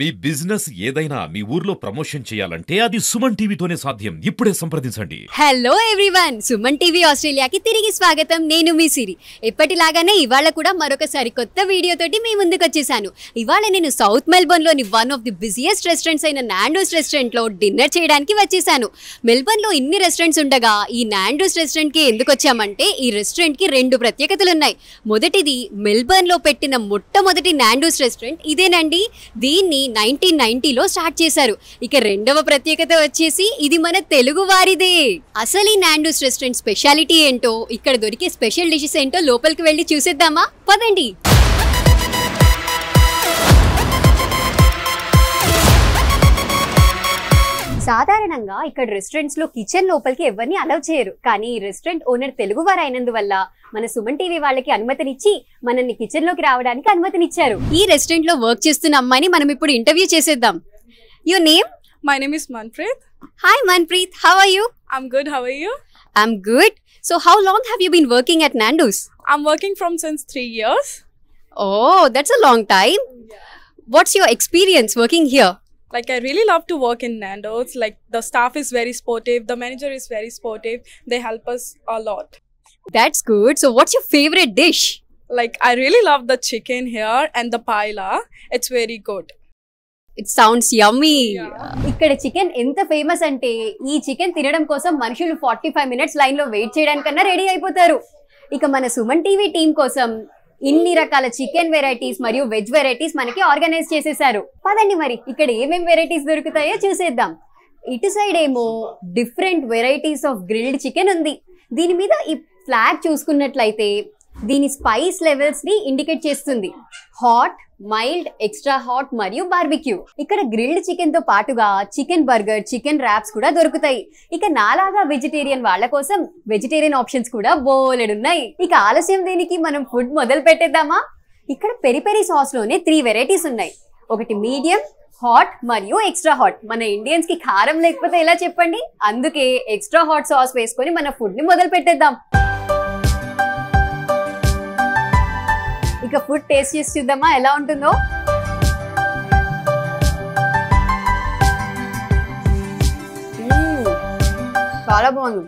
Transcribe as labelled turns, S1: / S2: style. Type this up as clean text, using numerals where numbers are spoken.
S1: మీ business ఏదైనా మీ ఊర్లో promotion చేయాలంటే అది సుమన్ టీవీతోనే సాధ్యం. ఇప్పుడే సంప్రదించండి.
S2: హలో ఎవ్రీవన్, సుమన్ టీవీ ఆస్ట్రేలియాకి తిరిగి స్వాగతం. నేను మీ సిరి. ఎప్పటిలాగానే ఇవాళ కూడా మరొకసారి కొత్త వీడియోతోటి మీ ముందుకు వచ్చేసాను. ఇవాళ నేను సౌత్ మెల్బోర్న్లోని one of the busiest restaurants అయిన నాండోస్ రెస్టారెంట్లో డిన్నర్ చేయడానికి వచ్చేసాను. మెల్బోర్న్లో ఇన్ని రెస్టారెంట్స్ ఉండగా ఈ నాండోస్ రెస్టారెంట్కి ఎందుకు వచ్చామంటే ఈ రెస్టారెంట్కి రెండు ప్రత్యేకతలు ఉన్నాయి. మొదటిది, మెల్బోర్న్లో పెట్టిన మొట్టమొదటి నాండోస్ రెస్టారెంట్ ఇదేనండి. దీన్ని 1990లో స్టార్ట్ చేశారు. ఇక రెండవ ప్రత్యేకత వచ్చేసి ఇది మన తెలుగు వారిదే. అసలు ఈ నాండోస్ రెస్టారెంట్ స్పెషాలిటీ ఏంటో, ఇక్కడ దొరికే స్పెషల్ డిషెస్ ఏంటో లోపలికి వెళ్ళి చూసేద్దామా? పదండి. సాధారణంగా ఇక్కడ రెస్టారెంట్స్ లో కిచెన్ లోపలికి ఎవరిని అలౌ చేయరు. కానీ ఈ రెస్టారెంట్ ఓనర్ తెలుగు వారు అయినందువల్ల మన సుమన్ టీవీ వాళ్ళకి అనుమతినిచ్చి మనల్ని కిచెన్ లోకి రావడానికి అనుమతినిచ్చారు. ఈ రెస్టారెంట్ లో వర్క్ చేస్తున్న అమ్మాయిని మనం ఇప్పుడు ఇంటర్వ్యూ చేసేద్దాం. Your name?
S3: My name is Manpreet.
S2: Hi Manpreet, how are you?
S3: I'm good. How are you?
S2: I'm good. So how long have you been working at Nando's?
S3: I'm working from since 3 years.
S2: Oh, that's a long time. What's your experience working here?
S3: Like, I really love to work in Nando's. Like, the staff is very sportive. The manager is very sportive. They help us a lot.
S2: That's good. So what's your favorite dish?
S3: Like, I really love the chicken here and the paella. It's very good.
S2: It sounds yummy.
S3: Yeah.
S2: ఇక్కడ chicken ఎంత famous అంటే ఈ chicken తినడం కోసం మనుషులు 45 minutes line లో wait చేయడానికన్నా ready అయిపోతారు. ఇక మన సుమన్ టీవీ టీం కోసం ఇన్ని రకాల చికెన్ వెరైటీస్ మరియు వెజ్ వెరైటీస్ మనకి ఆర్గనైజ్ చేసేసారు. పదండి మరి ఇక్కడ ఏమేం వెరైటీస్ దొరుకుతాయో చూసేద్దాం. ఇటు సైడ్ ఏమో different varieties of grilled chicken ఉంది. దీని మీద ఈ ఫ్లాగ్ చూసుకున్నట్లయితే దీని స్పైస్ లెవెల్స్ ని ఇండికేట్ చేస్తుంది. హాట్, మైల్డ్, ఎక్స్ట్రా హాట్ మరియు బార్బిక్యూ. ఇక్కడ గ్రిల్డ్ చికెన్ తో పాటుగా చికెన్ బర్గర్, చికెన్ ర్యాప్స్ కూడా దొరుకుతాయి. ఇక నాలాగా వెజిటేరియన్ వాళ్ళ కోసం వెజిటేరియన్ ఆప్షన్స్ కూడా బోలెడున్నాయి. ఇక ఆలస్యం దేనికి, మనం ఫుడ్ మొదలు పెట్టేద్దామా? ఇక్కడ పెరి పెరి సాస్ లోనే 3 వెరైటీస్ ఉన్నాయి. ఒకటి మీడియం, హాట్ మరియు ఎక్స్ట్రా హాట్. మన ఇండియన్స్ కి కారం లేకపోతే ఎలా చెప్పండి? అందుకే ఎక్స్ట్రా హాట్ సాస్ వేసుకొని మన ఫుడ్ ని మొదలు పెట్టేద్దాం. ఇక ఫుడ్ టేస్ట్ చేసి చూద్దామా ఎలా ఉంటుందో. చాలా బాగుంది.